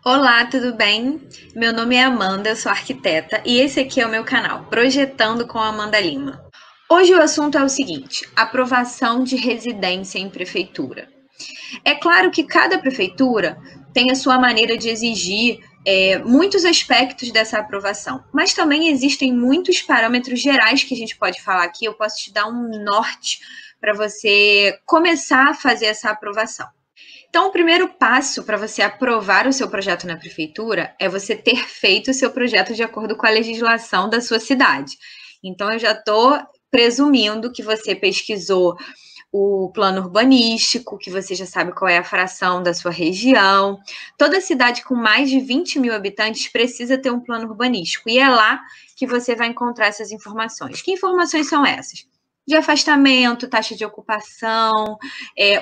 Olá, tudo bem? Meu nome é Amanda, eu sou arquiteta e esse aqui é o meu canal, Projetando com Amanda Lima. Hoje o assunto é o seguinte: aprovação de residência em prefeitura. É claro que cada prefeitura tem a sua maneira de exigir muitos aspectos dessa aprovação, mas também existem muitos parâmetros gerais que a gente pode falar aqui. Eu posso te dar um norte para você começar a fazer essa aprovação. Então, o primeiro passo para você aprovar o seu projeto na prefeitura é você ter feito o seu projeto de acordo com a legislação da sua cidade. Então, eu já estou presumindo que você pesquisou o plano urbanístico, que você já sabe qual é a fração da sua região. Toda cidade com mais de 20 mil habitantes precisa ter um plano urbanístico, e é lá que você vai encontrar essas informações. Que informações são essas? De afastamento, taxa de ocupação,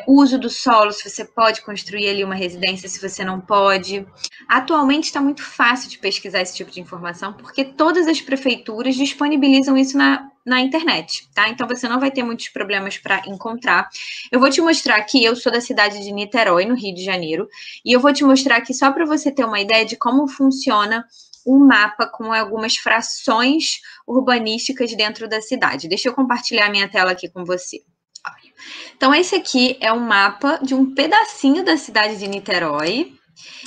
uso do solo, se você pode construir ali uma residência, se você não pode. Atualmente está muito fácil de pesquisar esse tipo de informação, porque todas as prefeituras disponibilizam isso na internet, tá? Então você não vai ter muitos problemas para encontrar. Eu vou te mostrar aqui, eu sou da cidade de Niterói, no Rio de Janeiro, e eu vou te mostrar aqui só para você ter uma ideia de como funciona um mapa com algumas frações urbanísticas dentro da cidade. Deixa eu compartilhar minha tela aqui com você. Olha. Então, esse aqui é um mapa de um pedacinho da cidade de Niterói.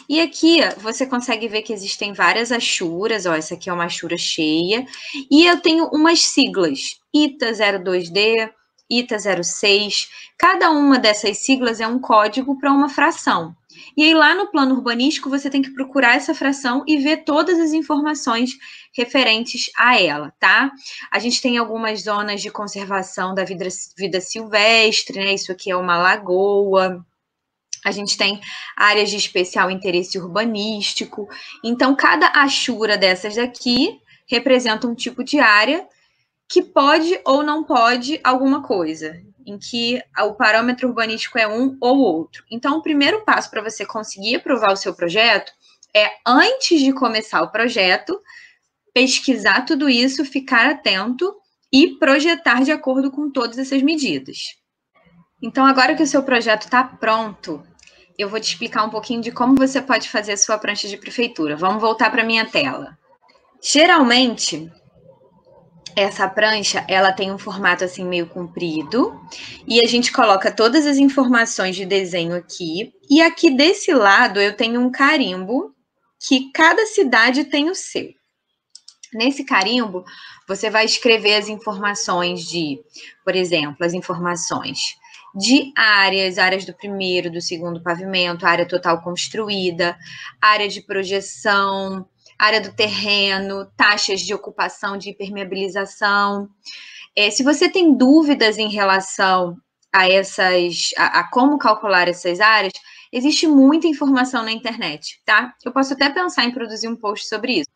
E aqui você consegue ver que existem várias achuras. Ó, essa aqui é uma achura cheia. E eu tenho umas siglas, ITA 02D, ITA 06. Cada uma dessas siglas é um código para uma fração. E aí, lá no plano urbanístico, você tem que procurar essa fração e ver todas as informações referentes a ela, tá? A gente tem algumas zonas de conservação da vida silvestre, né? Isso aqui é uma lagoa. A gente tem áreas de especial interesse urbanístico. Então, cada achura dessas daqui representa um tipo de área que pode ou não pode alguma coisa, em que o parâmetro urbanístico é um ou outro. Então, o primeiro passo para você conseguir aprovar o seu projeto é, antes de começar o projeto, pesquisar tudo isso, ficar atento e projetar de acordo com todas essas medidas. Então, agora que o seu projeto está pronto, eu vou te explicar um pouquinho de como você pode fazer a sua prancha de prefeitura. Vamos voltar para a minha tela. Geralmente, essa prancha, ela tem um formato assim meio comprido, e a gente coloca todas as informações de desenho aqui, e aqui desse lado eu tenho um carimbo, que cada cidade tem o seu. Nesse carimbo, você vai escrever as informações de, por exemplo, as informações de áreas do primeiro, do segundo pavimento, área total construída, área de projeção, área do terreno, taxas de ocupação, de impermeabilização. Se você tem dúvidas em relação a como calcular essas áreas, existe muita informação na internet, tá? Eu posso até pensar em produzir um post sobre isso.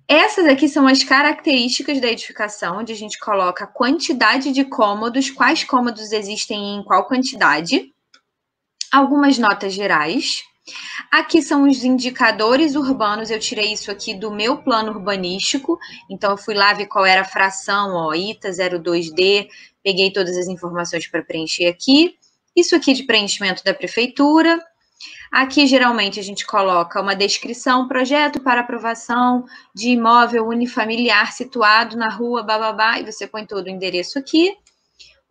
Essas aqui são as características da edificação, onde a gente coloca a quantidade de cômodos, quais cômodos existem em qual quantidade, algumas notas gerais. Aqui são os indicadores urbanos, eu tirei isso aqui do meu plano urbanístico, então eu fui lá ver qual era a fração, ó, ITA 02D, peguei todas as informações para preencher aqui. Isso aqui de preenchimento da prefeitura. Aqui, geralmente, a gente coloca uma descrição, projeto para aprovação de imóvel unifamiliar situado na rua bababá, e você põe todo o endereço aqui,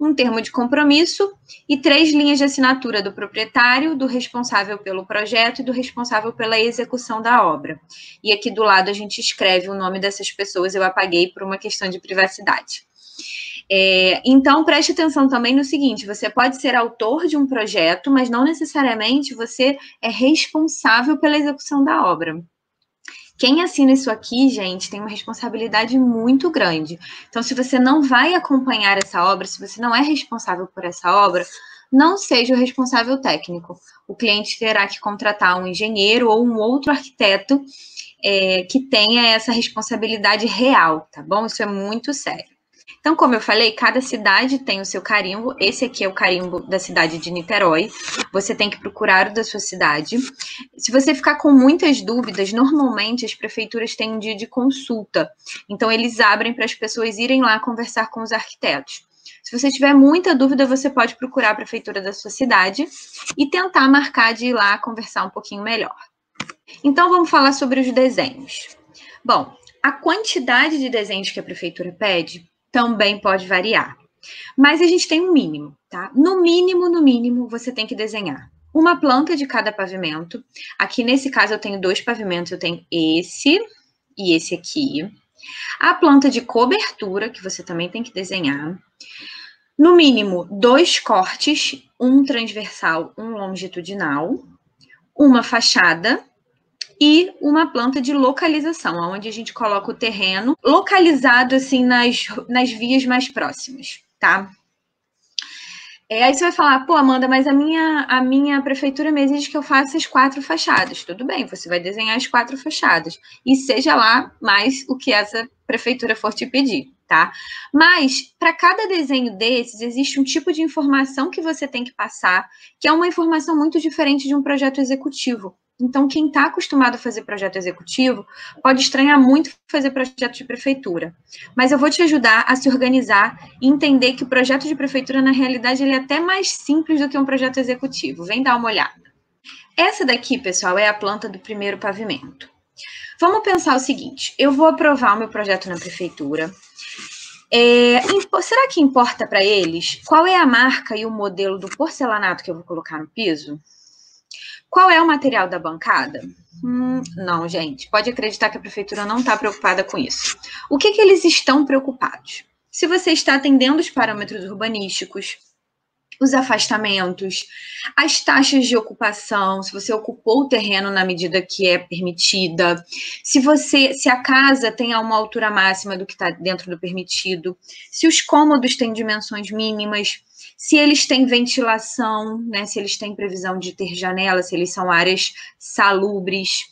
um termo de compromisso e 3 linhas de assinatura do proprietário, do responsável pelo projeto e do responsável pela execução da obra. E aqui do lado a gente escreve o nome dessas pessoas, eu apaguei por uma questão de privacidade. Então, preste atenção também no seguinte, você pode ser autor de um projeto, mas não necessariamente você é responsável pela execução da obra. Quem assina isso aqui, gente, tem uma responsabilidade muito grande. Então, se você não vai acompanhar essa obra, se você não é responsável por essa obra, não seja o responsável técnico. O cliente terá que contratar um engenheiro ou um outro arquiteto que tenha essa responsabilidade real, tá bom? Isso é muito sério. Então, como eu falei, cada cidade tem o seu carimbo. Esse aqui é o carimbo da cidade de Niterói. Você tem que procurar o da sua cidade. Se você ficar com muitas dúvidas, normalmente as prefeituras têm um dia de consulta. Então, eles abrem para as pessoas irem lá conversar com os arquitetos. Se você tiver muita dúvida, você pode procurar a prefeitura da sua cidade e tentar marcar de ir lá conversar um pouquinho melhor. Então, vamos falar sobre os desenhos. Bom, a quantidade de desenhos que a prefeitura pede também pode variar. Mas a gente tem um mínimo, tá? No mínimo, você tem que desenhar uma planta de cada pavimento. Aqui, nesse caso, eu tenho 2 pavimentos. Eu tenho esse e esse aqui. A planta de cobertura, que você também tem que desenhar. No mínimo, 2 cortes, um transversal, um longitudinal. Uma fachada e uma planta de localização, onde a gente coloca o terreno localizado assim nas vias mais próximas, tá? Aí você vai falar, pô, Amanda, mas a minha prefeitura me exige que eu faça as 4 fachadas. Tudo bem, você vai desenhar as 4 fachadas. E seja lá mais o que essa prefeitura for te pedir, tá? Mas, para cada desenho desses, existe um tipo de informação que você tem que passar, que é uma informação muito diferente de um projeto executivo. Então, quem está acostumado a fazer projeto executivo pode estranhar muito fazer projeto de prefeitura. Mas eu vou te ajudar a se organizar e entender que o projeto de prefeitura, na realidade, ele é até mais simples do que um projeto executivo. Vem dar uma olhada. Essa daqui, pessoal, é a planta do primeiro pavimento. Vamos pensar o seguinte, eu vou aprovar o meu projeto na prefeitura. Será que importa para eles qual é a marca e o modelo do porcelanato que eu vou colocar no piso? Qual é o material da bancada? Não, gente. Pode acreditar que a prefeitura não está preocupada com isso. O que eles estão preocupados? Se você está atendendo os parâmetros urbanísticos, os afastamentos, as taxas de ocupação, se você ocupou o terreno na medida que é permitida, se a casa tem uma altura máxima do que está dentro do permitido, se os cômodos têm dimensões mínimas, se eles têm ventilação, né, se eles têm previsão de ter janela, se eles são áreas salubres.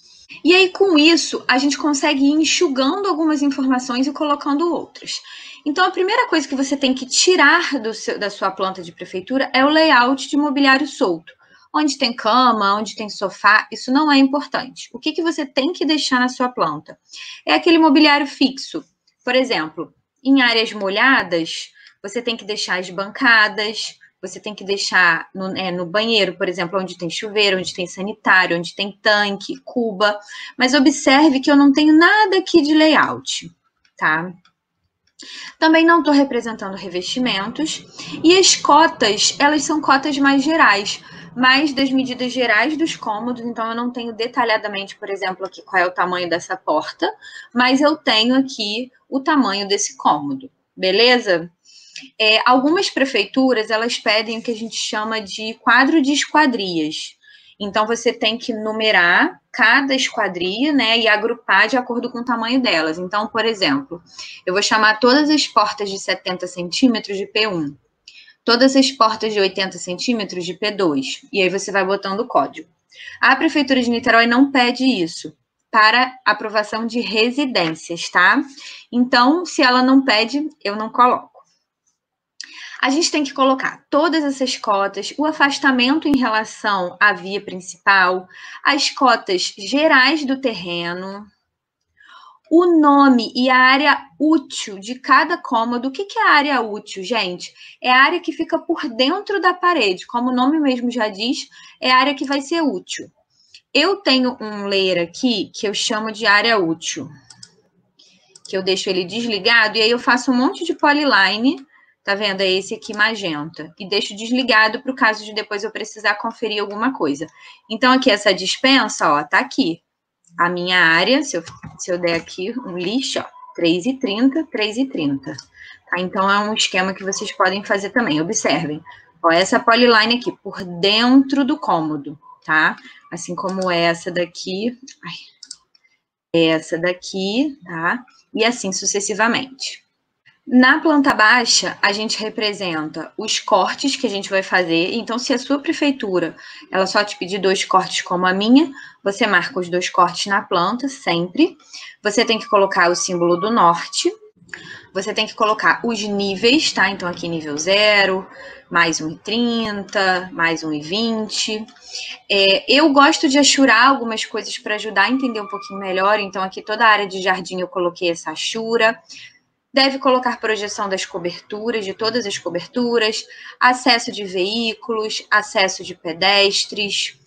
E aí, com isso, a gente consegue ir enxugando algumas informações e colocando outras. Então, a primeira coisa que você tem que tirar da sua planta de prefeitura é o layout de mobiliário solto. Onde tem cama, onde tem sofá, isso não é importante. O que você tem que deixar na sua planta? É aquele mobiliário fixo. Por exemplo, em áreas molhadas, você tem que deixar as bancadas, você tem que deixar no banheiro, por exemplo, onde tem chuveiro, onde tem sanitário, onde tem tanque, cuba. Mas observe que eu não tenho nada aqui de layout, tá? Também não estou representando revestimentos. E as cotas, elas são cotas mais gerais, mais das medidas gerais dos cômodos. Então, eu não tenho detalhadamente, por exemplo, aqui qual é o tamanho dessa porta, mas eu tenho aqui o tamanho desse cômodo, beleza? Algumas prefeituras, elas pedem o que a gente chama de quadro de esquadrias. Então, você tem que numerar cada esquadria, né, e agrupar de acordo com o tamanho delas. Então, por exemplo, eu vou chamar todas as portas de 70 centímetros de P1, todas as portas de 80 centímetros de P2, e aí você vai botando o código. A Prefeitura de Niterói não pede isso para aprovação de residências, tá? Então, se ela não pede, eu não coloco. A gente tem que colocar todas essas cotas, o afastamento em relação à via principal, as cotas gerais do terreno, o nome e a área útil de cada cômodo. O que é a área útil, gente? É a área que fica por dentro da parede. Como o nome mesmo já diz, é a área que vai ser útil. Eu tenho um layer aqui que eu chamo de área útil, que eu deixo ele desligado e aí eu faço um monte de polyline. Tá vendo? É esse aqui magenta. E deixo desligado para o caso de depois eu precisar conferir alguma coisa. Então, aqui essa dispensa, ó, tá aqui. A minha área, se eu der aqui um lixo, ó, 3,30, 3,30. Tá? Então, é um esquema que vocês podem fazer também. Observem. Ó, essa polyline aqui, por dentro do cômodo, tá? Assim como essa daqui. Essa daqui, tá? E assim sucessivamente. Na planta baixa, a gente representa os cortes que a gente vai fazer. Então, se a sua prefeitura ela só te pedir 2 cortes como a minha, você marca os 2 cortes na planta, sempre. Você tem que colocar o símbolo do norte. Você tem que colocar os níveis, tá? Então, aqui nível 0, mais 1,30, mais 1,20. Eu gosto de achurar algumas coisas para ajudar a entender um pouquinho melhor. Então, aqui toda a área de jardim eu coloquei essa achura. Deve colocar projeção das coberturas, de todas as coberturas, acesso de veículos, acesso de pedestres.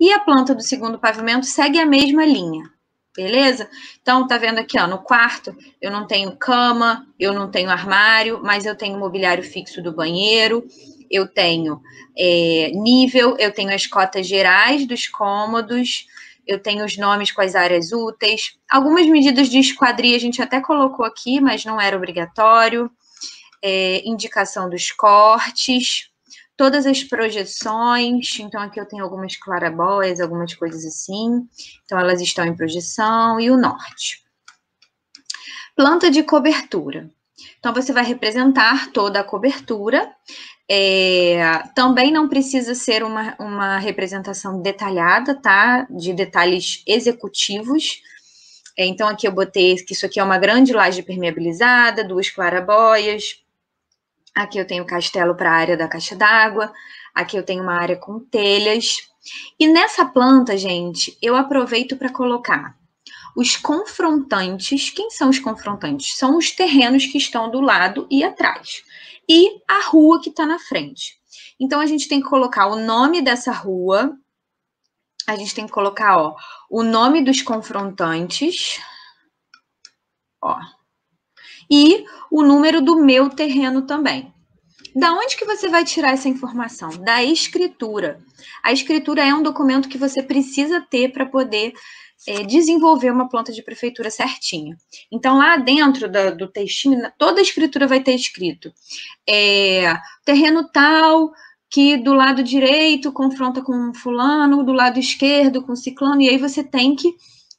E a planta do segundo pavimento segue a mesma linha, beleza? Então, tá vendo aqui, ó, no quarto eu não tenho cama, eu não tenho armário, mas eu tenho mobiliário fixo do banheiro, eu tenho nível, eu tenho as cotas gerais dos cômodos, eu tenho os nomes com as áreas úteis. Algumas medidas de esquadria a gente até colocou aqui, mas não era obrigatório. Indicação dos cortes, todas as projeções. Então, aqui eu tenho algumas clarabóias, algumas coisas assim. Então, elas estão em projeção. E o norte. Planta de cobertura. Então, você vai representar toda a cobertura. Também não precisa ser uma representação detalhada, tá? De detalhes executivos. Então, aqui eu botei que isso aqui é uma grande laje permeabilizada, 2 clarabóias. Aqui eu tenho castelo para a área da caixa d'água. Aqui eu tenho uma área com telhas. E nessa planta, gente, eu aproveito para colocar os confrontantes. Quem são os confrontantes? São os terrenos que estão do lado e atrás. E a rua que está na frente. Então, a gente tem que colocar o nome dessa rua. A gente tem que colocar, ó, o nome dos confrontantes. Ó. E o número do meu terreno também. Da onde que você vai tirar essa informação? Da escritura. A escritura é um documento que você precisa ter para poder desenvolver uma planta de prefeitura certinha. Então, lá dentro do textinho, toda a escritura vai ter escrito terreno tal, que do lado direito confronta com fulano, do lado esquerdo com ciclano, e aí você tem que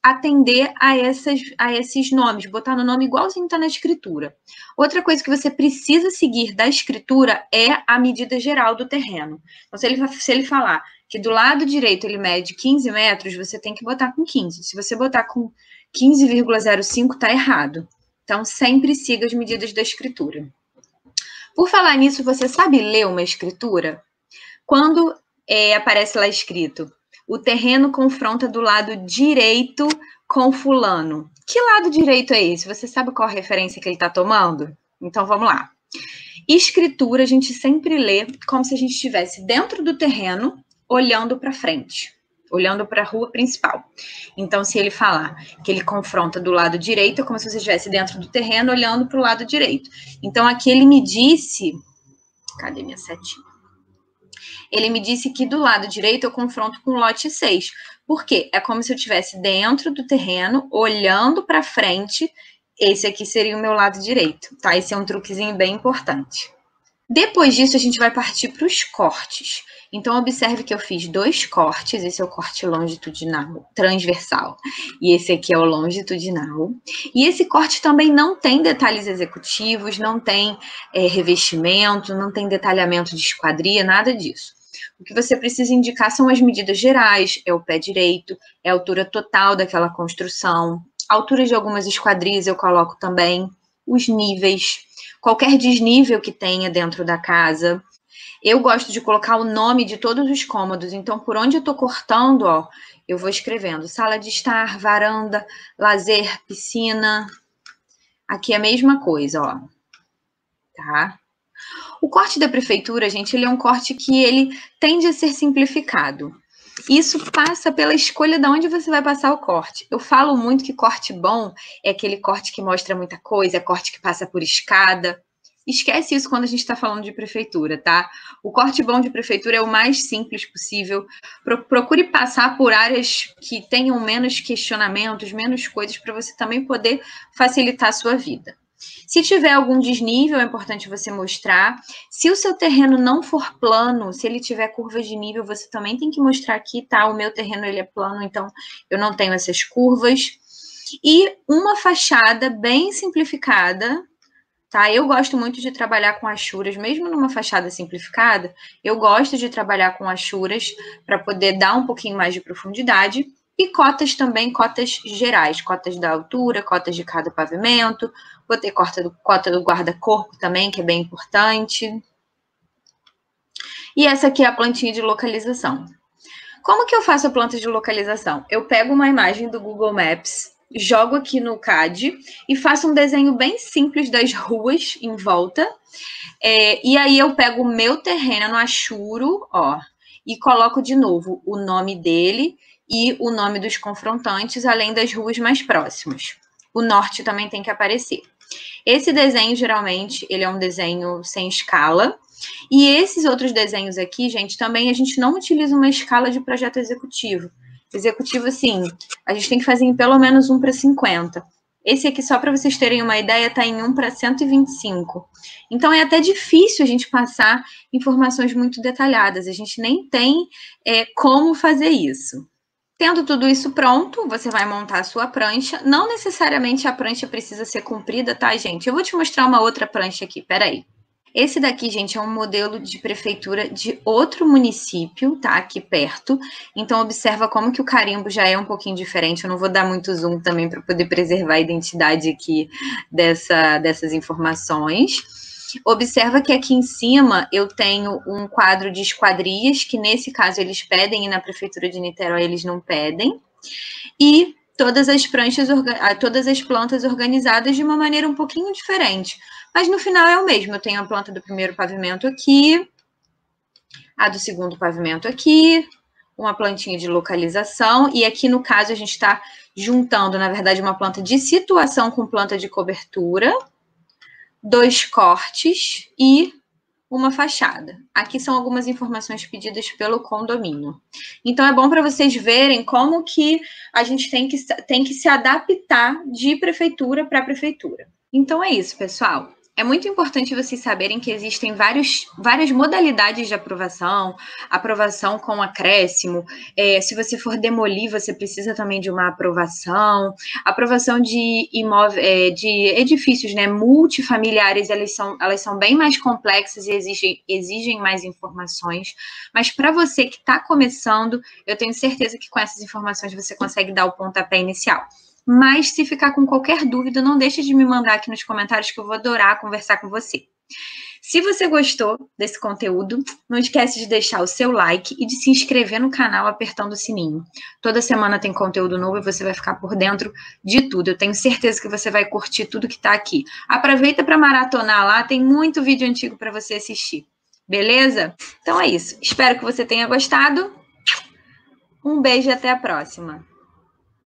atender a esses nomes, botar no nome igualzinho está na escritura. Outra coisa que você precisa seguir da escritura é a medida geral do terreno. Então, se ele falar que do lado direito ele mede 15 metros, você tem que botar com 15. Se você botar com 15,05, está errado. Então, sempre siga as medidas da escritura. Por falar nisso, você sabe ler uma escritura? Quando aparece lá escrito, o terreno confronta do lado direito com fulano. Que lado direito é esse? Você sabe qual a referência que ele está tomando? Então, vamos lá. Escritura, a gente sempre lê como se a gente estivesse dentro do terreno, olhando para frente, olhando para a rua principal. Então, se ele falar que ele confronta do lado direito, é como se você estivesse dentro do terreno, olhando para o lado direito. Então, aqui ele me disse... Cadê minha setinha? Ele me disse que do lado direito eu confronto com o lote 6. Por quê? É como se eu estivesse dentro do terreno, olhando para frente. Esse aqui seria o meu lado direito, tá? Esse é um truquezinho bem importante. Depois disso, a gente vai partir para os cortes. Então, observe que eu fiz 2 cortes. Esse é o corte longitudinal, transversal. E esse aqui é o longitudinal. E esse corte também não tem detalhes executivos, não tem revestimento, não tem detalhamento de esquadria, nada disso. O que você precisa indicar são as medidas gerais, é o pé direito, é a altura total daquela construção, a altura de algumas esquadrias eu coloco também, os níveis, qualquer desnível que tenha dentro da casa. Eu gosto de colocar o nome de todos os cômodos, então por onde eu tô cortando, ó, eu vou escrevendo sala de estar, varanda, lazer, piscina. Aqui é a mesma coisa, ó, tá? O corte da prefeitura, gente, ele é um corte que ele tende a ser simplificado. Isso passa pela escolha de onde você vai passar o corte. Eu falo muito que corte bom é aquele corte que mostra muita coisa, é corte que passa por escada. Esquece isso quando a gente está falando de prefeitura, tá? O corte bom de prefeitura é o mais simples possível. Procure passar por áreas que tenham menos questionamentos, menos coisas, para você também poder facilitar a sua vida. Se tiver algum desnível, é importante você mostrar. Se o seu terreno não for plano, se ele tiver curvas de nível, você também tem que mostrar aqui, tá? O meu terreno, ele é plano, então eu não tenho essas curvas. E uma fachada bem simplificada, tá? Eu gosto muito de trabalhar com achuras, mesmo numa fachada simplificada, eu gosto de trabalhar com achuras para poder dar um pouquinho mais de profundidade. E cotas também, cotas gerais, cotas da altura, cotas de cada pavimento. Vou ter cota do guarda-corpo também, que é bem importante. E essa aqui é a plantinha de localização. Como que eu faço a planta de localização? Eu pego uma imagem do Google Maps, jogo aqui no CAD e faço um desenho bem simples das ruas em volta. E aí eu pego o meu terreno, achuro, ó, e coloco de novo o nome dele e o nome dos confrontantes, além das ruas mais próximas. O norte também tem que aparecer. Esse desenho, geralmente, ele é um desenho sem escala. E esses outros desenhos aqui, gente, também a gente não utiliza uma escala de projeto executivo. Executivo, assim, a gente tem que fazer em pelo menos 1:50. Esse aqui, só para vocês terem uma ideia, está em 1:125. Então, é até difícil a gente passar informações muito detalhadas. A gente nem tem como fazer isso. Tendo tudo isso pronto, você vai montar a sua prancha. Não necessariamente a prancha precisa ser comprida, tá, gente? Eu vou te mostrar uma outra prancha aqui, peraí. Esse daqui, gente, é um modelo de prefeitura de outro município, tá? Aqui perto. Então, observa como que o carimbo já é um pouquinho diferente. Eu não vou dar muito zoom também para poder preservar a identidade aqui dessas informações. Observa que aqui em cima eu tenho um quadro de esquadrias, que nesse caso eles pedem, e na Prefeitura de Niterói eles não pedem. E todas as pranchas, todas as plantas organizadas de uma maneira um pouquinho diferente. Mas no final é o mesmo. Eu tenho a planta do primeiro pavimento aqui, a do segundo pavimento aqui, uma plantinha de localização, e aqui no caso a gente está juntando, na verdade, uma planta de situação com planta de cobertura, 2 cortes e uma fachada. Aqui são algumas informações pedidas pelo condomínio. Então, é bom para vocês verem como que a gente tem que se adaptar de prefeitura para prefeitura. Então, é isso, pessoal. É muito importante vocês saberem que existem várias modalidades de aprovação, aprovação com acréscimo. Se você for demolir, você precisa também de uma aprovação. Aprovação de de edifícios, né, multifamiliares, elas são bem mais complexas e exigem mais informações. Mas para você que está começando, eu tenho certeza que com essas informações você consegue dar o pontapé inicial. Mas se ficar com qualquer dúvida, não deixe de me mandar aqui nos comentários que eu vou adorar conversar com você. Se você gostou desse conteúdo, não esquece de deixar o seu like e de se inscrever no canal apertando o sininho. Toda semana tem conteúdo novo e você vai ficar por dentro de tudo. Eu tenho certeza que você vai curtir tudo que está aqui. Aproveita para maratonar lá, tem muito vídeo antigo para você assistir. Beleza? Então é isso. Espero que você tenha gostado. Um beijo e até a próxima.